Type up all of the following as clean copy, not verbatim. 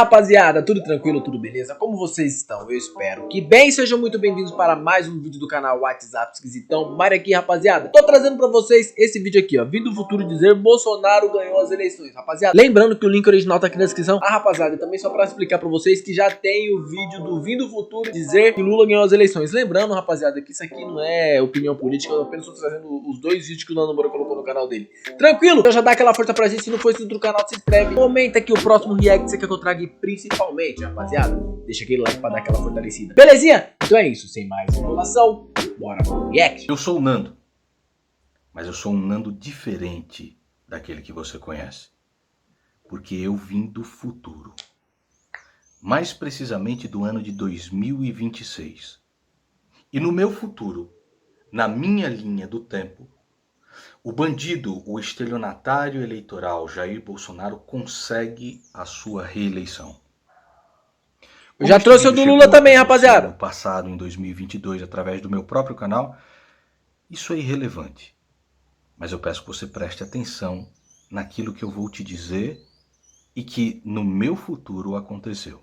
rapaziada, tudo tranquilo, tudo beleza? Como vocês estão? Eu espero que bem. Sejam muito bem-vindos para mais um vídeo do canal WhatsApp Esquisitão. Mário aqui, rapaziada. Tô trazendo pra vocês esse vídeo aqui, ó. Vindo do futuro dizer Bolsonaro ganhou as eleições, rapaziada. Lembrando que o link original tá aqui na descrição. Ah, rapaziada, também só pra explicar pra vocês que já tem o vídeo do Vindo do futuro dizer que Lula ganhou as eleições. Lembrando, rapaziada, que isso aqui não é opinião política. Eu apenas tô trazendo os dois vídeos que o Nando Moura colocou no canal dele. Tranquilo? Então já dá aquela força pra gente. Se não for inscrito no canal, se inscreve. Comenta aqui o próximo react que você quer que eu traga, principalmente, rapaziada. Deixa aquele like pra dar aquela fortalecida. Belezinha? Então é isso. Sem mais enrolação, bora pro react. Eu sou o Nando, mas eu sou um Nando diferente daquele que você conhece. Porque eu vim do futuro. Mais precisamente do ano de 2026. E no meu futuro, na minha linha do tempo, o bandido, o estelionatário eleitoral Jair Bolsonaro consegue a sua reeleição. Eu já trouxe o do Lula também, rapaziada. No passado, em 2022, através do meu próprio canal, isso é irrelevante. Mas eu peço que você preste atenção naquilo que eu vou te dizer e que no meu futuro aconteceu.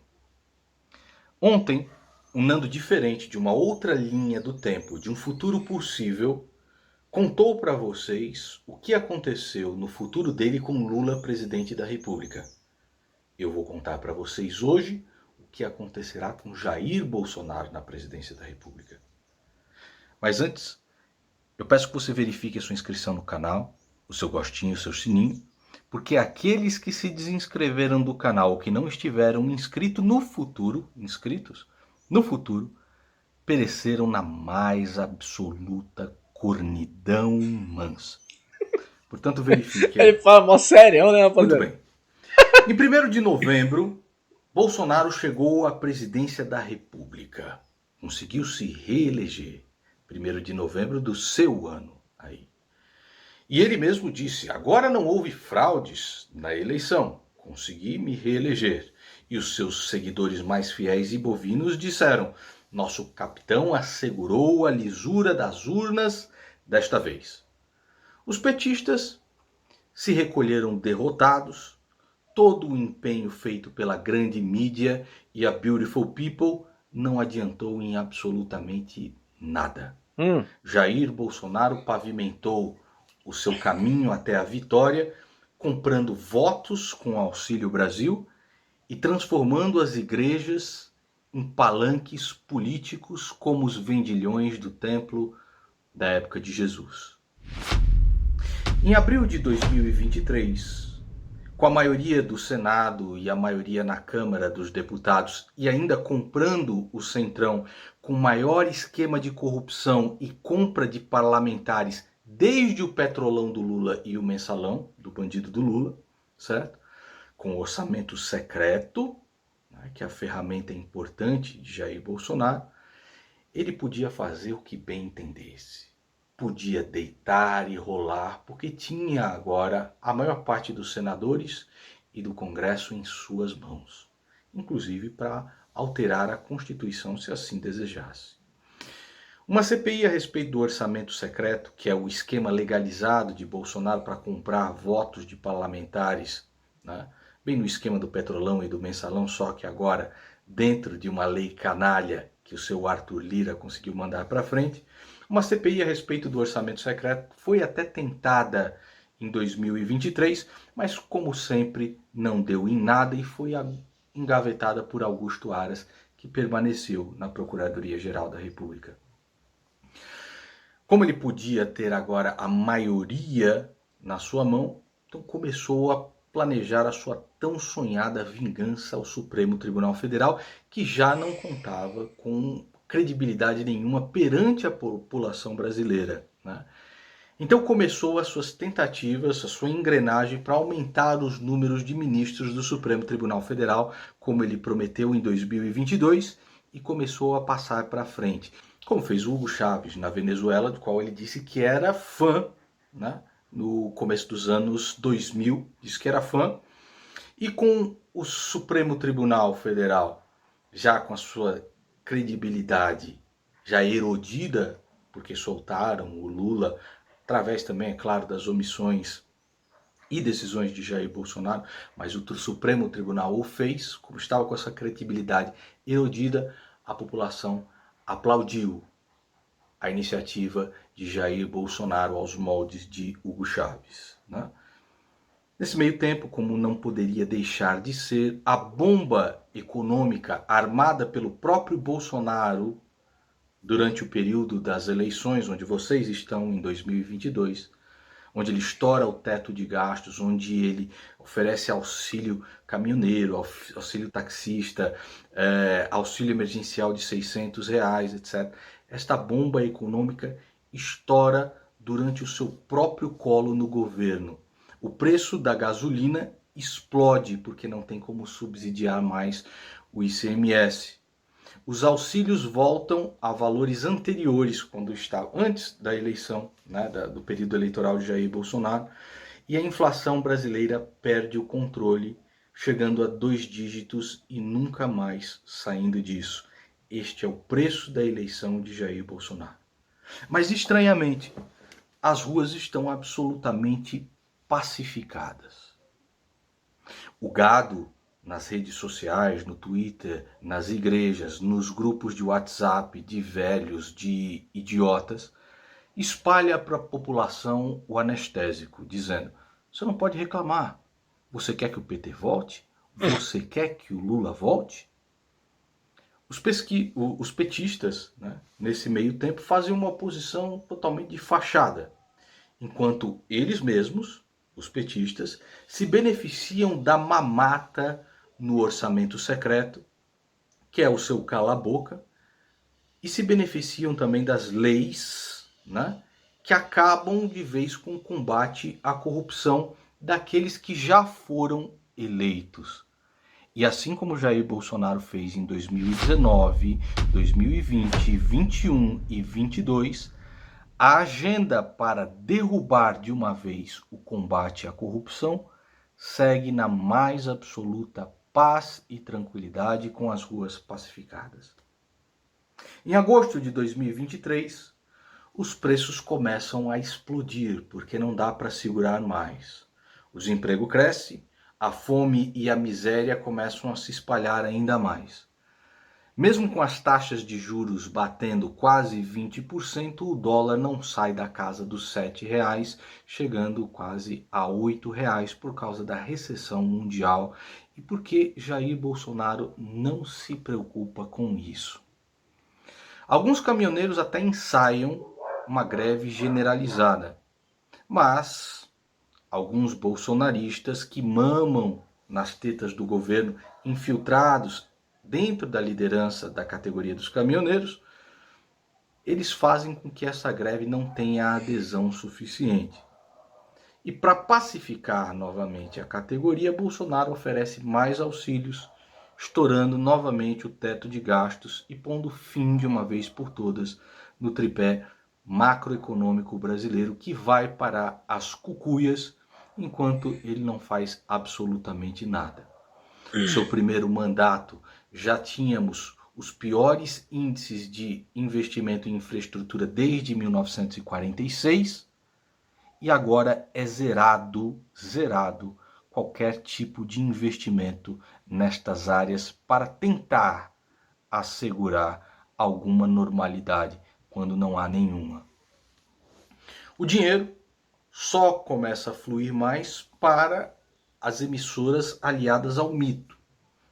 Ontem, um Nando diferente de uma outra linha do tempo, de um futuro possível, contou para vocês o que aconteceu no futuro dele com Lula, presidente da República. Eu vou contar para vocês hoje o que acontecerá com Jair Bolsonaro na presidência da República. Mas antes, eu peço que você verifique a sua inscrição no canal, o seu gostinho, o seu sininho, porque aqueles que se desinscreveram do canal ou que não estiveram inscritos no futuro, pereceram na mais absoluta cornidão mansa. Portanto, verifique. Ele fala mó sério, né, rapaziada? Muito bem. Em 1º de novembro, Bolsonaro chegou à presidência da República. Conseguiu se reeleger. 1º de novembro do seu ano. Aí. E ele mesmo disse, agora não houve fraudes na eleição. Consegui me reeleger. E os seus seguidores mais fiéis e bovinos disseram, nosso capitão assegurou a lisura das urnas desta vez. Os petistas se recolheram derrotados, todo o empenho feito pela grande mídia e a Beautiful People não adiantou em absolutamente nada. Jair Bolsonaro pavimentou o seu caminho até a vitória, comprando votos com o Auxílio Brasil e transformando as igrejas em palanques políticos como os vendilhões do templo da época de Jesus. Em abril de 2023, com a maioria do Senado e a maioria na Câmara dos Deputados e ainda comprando o Centrão com maior esquema de corrupção e compra de parlamentares desde o Petrolão do Lula e o Mensalão, do bandido do Lula, certo? Com orçamento secreto, que é a ferramenta importante de Jair Bolsonaro, ele podia fazer o que bem entendesse. Podia deitar e rolar, porque tinha agora a maior parte dos senadores e do Congresso em suas mãos, inclusive para alterar a Constituição se assim desejasse. Uma CPI a respeito do orçamento secreto, que é o esquema legalizado de Bolsonaro para comprar votos de parlamentares, né? Bem no esquema do Petrolão e do Mensalão, só que agora dentro de uma lei canalha que o seu Arthur Lira conseguiu mandar para frente. Uma CPI a respeito do orçamento secreto foi até tentada em 2023, mas como sempre não deu em nada e foi engavetada por Augusto Aras, que permaneceu na Procuradoria-Geral da República. Como ele podia ter agora a maioria na sua mão, então começou a planejar a sua tão sonhada vingança ao Supremo Tribunal Federal, que já não contava com credibilidade nenhuma perante a população brasileira, né? Então começou as suas tentativas, a sua engrenagem para aumentar os números de ministros do Supremo Tribunal Federal, como ele prometeu em 2022, e começou a passar para frente. Como fez o Hugo Chávez na Venezuela, do qual ele disse que era fã, né? No começo dos anos 2000, disse que era fã, e com o Supremo Tribunal Federal, já com a sua credibilidade já erodida, porque soltaram o Lula, através também, é claro, das omissões e decisões de Jair Bolsonaro, mas o Supremo Tribunal o fez, como estava com essa credibilidade erodida, a população aplaudiu a iniciativa de Jair Bolsonaro aos moldes de Hugo Chávez, né? Nesse meio tempo, como não poderia deixar de ser, a bomba econômica armada pelo próprio Bolsonaro durante o período das eleições, onde vocês estão em 2022, onde ele estoura o teto de gastos, onde ele oferece auxílio caminhoneiro, auxílio taxista, auxílio emergencial de R$ 600, etc. Esta bomba econômica estoura durante o seu próprio colo no governo. O preço da gasolina explode porque não tem como subsidiar mais o ICMS. Os auxílios voltam a valores anteriores, quando estava antes da eleição, né, do período eleitoral de Jair Bolsonaro, e a inflação brasileira perde o controle, chegando a 2 dígitos e nunca mais saindo disso. Este é o preço da eleição de Jair Bolsonaro. Mas, estranhamente, as ruas estão absolutamente pacificadas. O gado nas redes sociais, no Twitter, nas igrejas, nos grupos de WhatsApp de velhos, de idiotas, espalha para a população o anestésico, dizendo: você não pode reclamar, você quer que o PT volte? Você quer que o Lula volte? Os petistas, né, nesse meio tempo, fazem uma oposição totalmente de fachada, enquanto eles mesmos, os petistas, se beneficiam da mamata no orçamento secreto, que é o seu cala-boca, e se beneficiam também das leis, né, que acabam de vez com o combate à corrupção daqueles que já foram eleitos. E assim como Jair Bolsonaro fez em 2019, 2020, 2021 e 2022, a agenda para derrubar de uma vez o combate à corrupção segue na mais absoluta paz e tranquilidade, com as ruas pacificadas. Em agosto de 2023, os preços começam a explodir, porque não dá para segurar mais. O desemprego cresce, a fome e a miséria começam a se espalhar ainda mais. Mesmo com as taxas de juros batendo quase 20%, o dólar não sai da casa dos R$7, chegando quase a R$8 por causa da recessão mundial e porque Jair Bolsonaro não se preocupa com isso. Alguns caminhoneiros até ensaiam uma greve generalizada, mas alguns bolsonaristas que mamam nas tetas do governo, infiltrados dentro da liderança da categoria dos caminhoneiros, eles fazem com que essa greve não tenha adesão suficiente. E para pacificar novamente a categoria, Bolsonaro oferece mais auxílios, estourando novamente o teto de gastos e pondo fim de uma vez por todas no tripé macroeconômico brasileiro, que vai para as cucuias enquanto ele não faz absolutamente nada. No seu primeiro mandato, já tínhamos os piores índices de investimento em infraestrutura desde 1946 e agora é zerado qualquer tipo de investimento nestas áreas para tentar assegurar alguma normalidade quando não há nenhuma. O dinheiro só começa a fluir mais para as emissoras aliadas ao mito,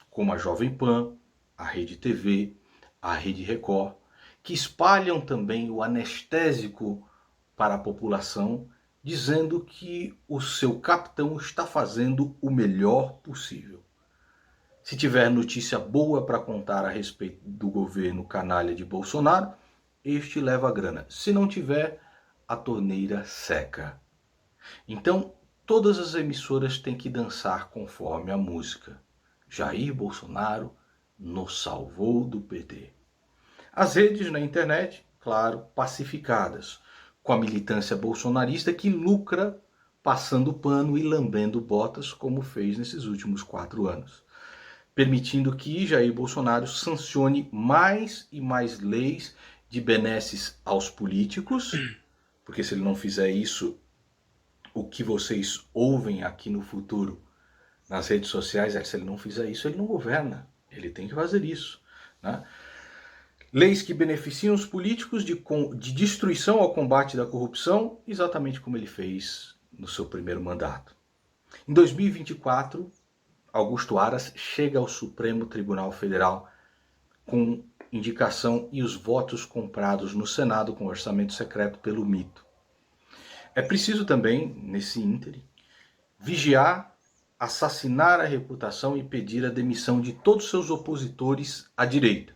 como a Jovem Pan, a Rede TV, a Rede Record, que espalham também o anestésico para a população, dizendo que o seu capitão está fazendo o melhor possível. Se tiver notícia boa para contar a respeito do governo canalha de Bolsonaro, este leva a grana. Se não tiver, a torneira seca. Então, todas as emissoras têm que dançar conforme a música. Jair Bolsonaro nos salvou do PT. As redes na internet, claro, pacificadas, com a militância bolsonarista que lucra passando pano e lambendo botas, como fez nesses últimos 4 anos, permitindo que Jair Bolsonaro sancione mais e mais leis de benesses aos políticos, porque se ele não fizer isso, o que vocês ouvem aqui no futuro nas redes sociais é que se ele não fizer isso, ele não governa. Ele tem que fazer isso, né? Leis que beneficiam os políticos de destruição ao combate da corrupção, exatamente como ele fez no seu primeiro mandato. Em 2024, Augusto Aras chega ao Supremo Tribunal Federal com indicação e os votos comprados no Senado com orçamento secreto pelo mito. É preciso também, nesse ínterim, vigiar, assassinar a reputação e pedir a demissão de todos seus opositores à direita.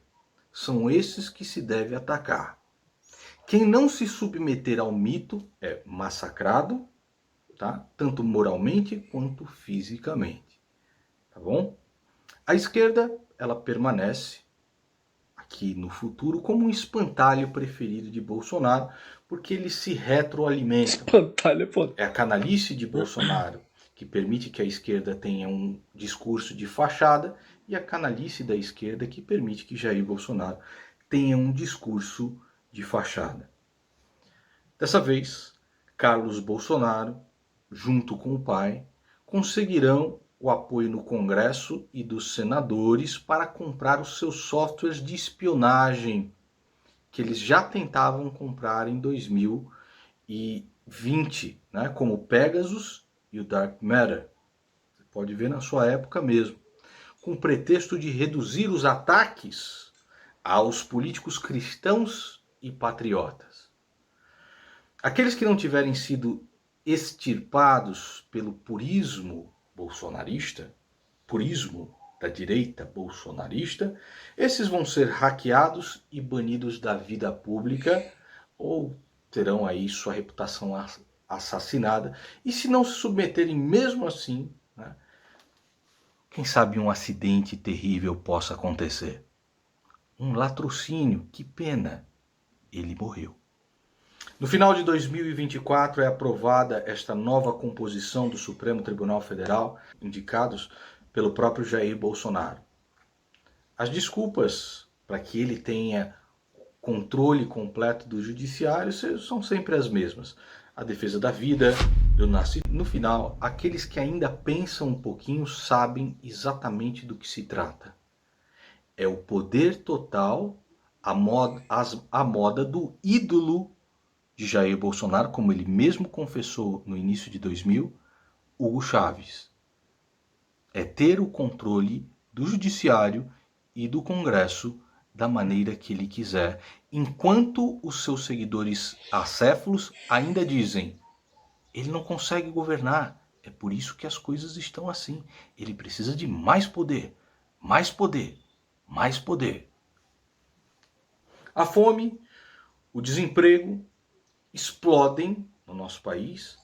São esses que se deve atacar. Quem não se submeter ao mito é massacrado, tá? Tanto moralmente quanto fisicamente. Tá bom? A esquerda, ela permanece aqui no futuro como um espantalho preferido de Bolsonaro, porque eles se retroalimentam. Espantalho, pô. É a canalice de Bolsonaro que permite que a esquerda tenha um discurso de fachada e a canalice da esquerda que permite que Jair Bolsonaro tenha um discurso de fachada. Dessa vez, Carlos Bolsonaro, junto com o pai, conseguirão o apoio no Congresso e dos senadores para comprar os seus softwares de espionagem, que eles já tentavam comprar em 2020, né, como o Pegasus e o Dark Matter. Você pode ver na sua época mesmo. Com o pretexto de reduzir os ataques aos políticos cristãos e patriotas. Aqueles que não tiverem sido extirpados pelo purismo bolsonarista, purismo da direita bolsonarista, esses vão ser hackeados e banidos da vida pública ou terão aí sua reputação assassinada. E se não se submeterem mesmo assim, né, quem sabe um acidente terrível possa acontecer. Um latrocínio, que pena, ele morreu. No final de 2024 é aprovada esta nova composição do Supremo Tribunal Federal, indicados pelo próprio Jair Bolsonaro. As desculpas para que ele tenha controle completo do judiciário são sempre as mesmas. A defesa da vida, do nascimento. No final, aqueles que ainda pensam um pouquinho sabem exatamente do que se trata. É o poder total, a moda do ídolo de Jair Bolsonaro, como ele mesmo confessou no início de 2000, Hugo Chávez. É ter o controle do judiciário e do Congresso da maneira que ele quiser, enquanto os seus seguidores acéfalos ainda dizem: ele não consegue governar, é por isso que as coisas estão assim, ele precisa de mais poder, mais poder, mais poder. A fome, o desemprego explodem no nosso país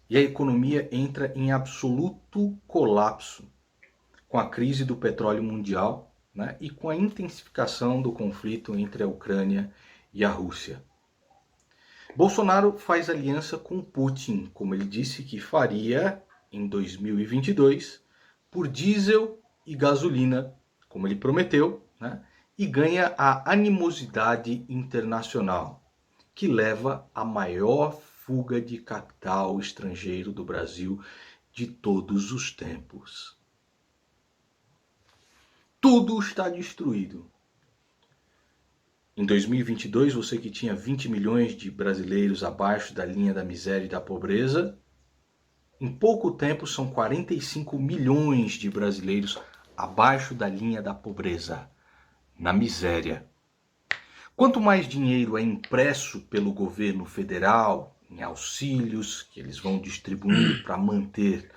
e a economia entra em absoluto colapso com a crise do petróleo mundial, né, e com a intensificação do conflito entre a Ucrânia e a Rússia. Bolsonaro faz aliança com Putin, como ele disse que faria em 2022, por diesel e gasolina, como ele prometeu, né, e ganha a animosidade internacional, que leva à maior fuga de capital estrangeiro do Brasil de todos os tempos. Tudo está destruído. Em 2022, você que tinha 20 milhões de brasileiros abaixo da linha da miséria e da pobreza, em pouco tempo são 45 milhões de brasileiros abaixo da linha da pobreza, na miséria. Quanto mais dinheiro é impresso pelo governo federal, em auxílios que eles vão distribuindo para manter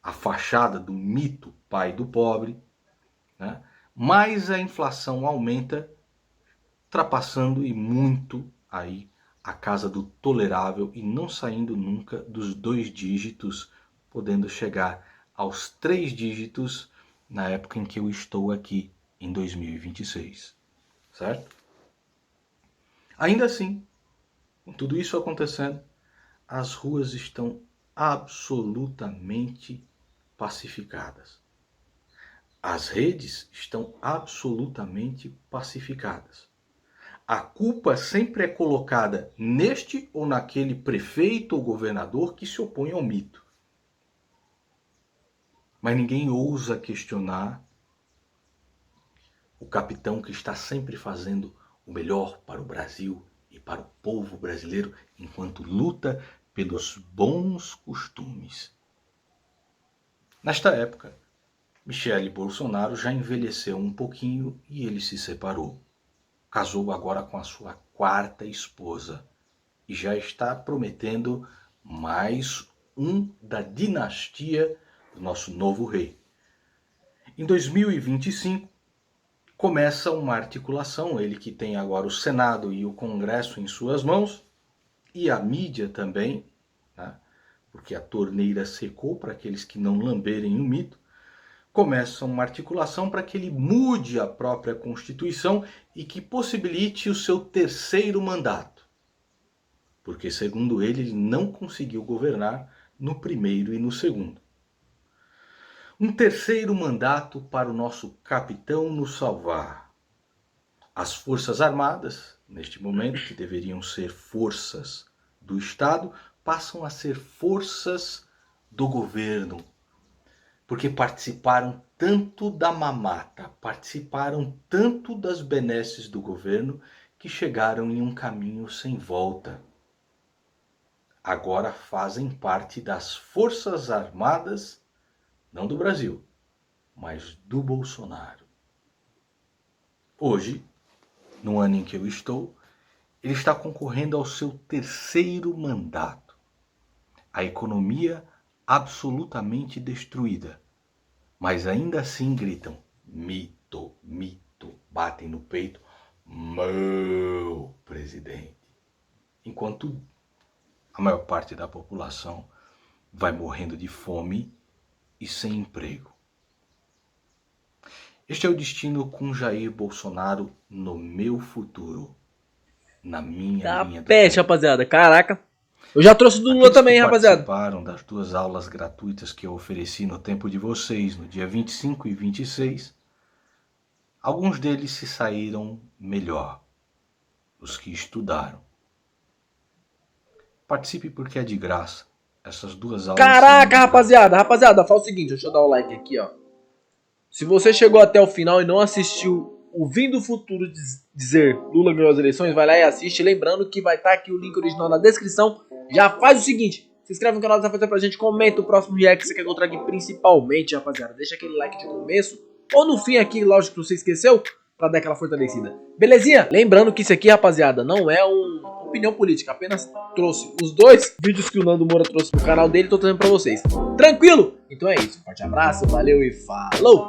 a fachada do mito pai do pobre, né, mais a inflação aumenta, ultrapassando e muito aí a casa do tolerável e não saindo nunca dos 2 dígitos, podendo chegar aos 3 dígitos na época em que eu estou aqui, em 2026, certo? Ainda assim, com tudo isso acontecendo, as ruas estão absolutamente pacificadas. As redes estão absolutamente pacificadas. a culpa sempre é colocada neste ou naquele prefeito ou governador que se opõe ao mito. Mas ninguém ousa questionar o capitão que está sempre fazendo o melhor para o Brasil e para o povo brasileiro enquanto luta pelos bons costumes. Nesta época, Michele Bolsonaro já envelheceu um pouquinho e ele se separou. Casou agora com a sua 4ª esposa e já está prometendo mais um da dinastia do nosso novo rei. Em 2025, começa uma articulação, ele que tem agora o Senado e o Congresso em suas mãos, e a mídia também, né? Porque a torneira secou para aqueles que não lamberem o mito, começa uma articulação para que ele mude a própria Constituição e que possibilite o seu 3º mandato. Porque, segundo ele não conseguiu governar no primeiro e no segundo. Um 3º mandato para o nosso capitão nos salvar. As Forças Armadas, neste momento, que deveriam ser forças do Estado, passam a ser forças do governo. Porque participaram tanto da mamata, participaram tanto das benesses do governo, que chegaram em um caminho sem volta. Agora fazem parte das Forças Armadas, não do Brasil, mas do Bolsonaro. Hoje, no ano em que eu estou, ele está concorrendo ao seu 3º mandato. A economia absolutamente destruída. Mas ainda assim gritam, mito, mito, batem no peito, meu presidente. Enquanto a maior parte da população vai morrendo de fome e sem emprego. Este é o destino com Jair Bolsonaro no meu futuro, na minha linha do peste, tempo. rapaziada, caraca. Eu já trouxe do Lula também, rapaziada. Participaram das 2 aulas gratuitas que eu ofereci no tempo de vocês, no dia 25 e 26. Alguns deles se saíram melhor, os que estudaram. Participe porque é de graça. Essas 2 aulas... Caraca, rapaziada, faz o seguinte, deixa eu dar o like aqui, ó. Se você chegou até o final e não assistiu o Vim do Futuro dizer Lula ganhou as eleições, vai lá e assiste. Lembrando que vai estar aqui o link original na descrição. Já faz o seguinte, se inscreve no canal, tá fazendo pra gente, comenta o próximo react que você quer que eu traga principalmente, rapaziada. Deixa aquele like de começo ou no fim aqui, lógico que você esqueceu, pra dar aquela fortalecida. Belezinha? Lembrando que isso aqui, rapaziada, não é uma opinião política, apenas trouxe os 2 vídeos que o Nando Moura trouxe pro canal dele, tô trazendo pra vocês. Tranquilo? Então é isso, forte abraço, valeu e falou!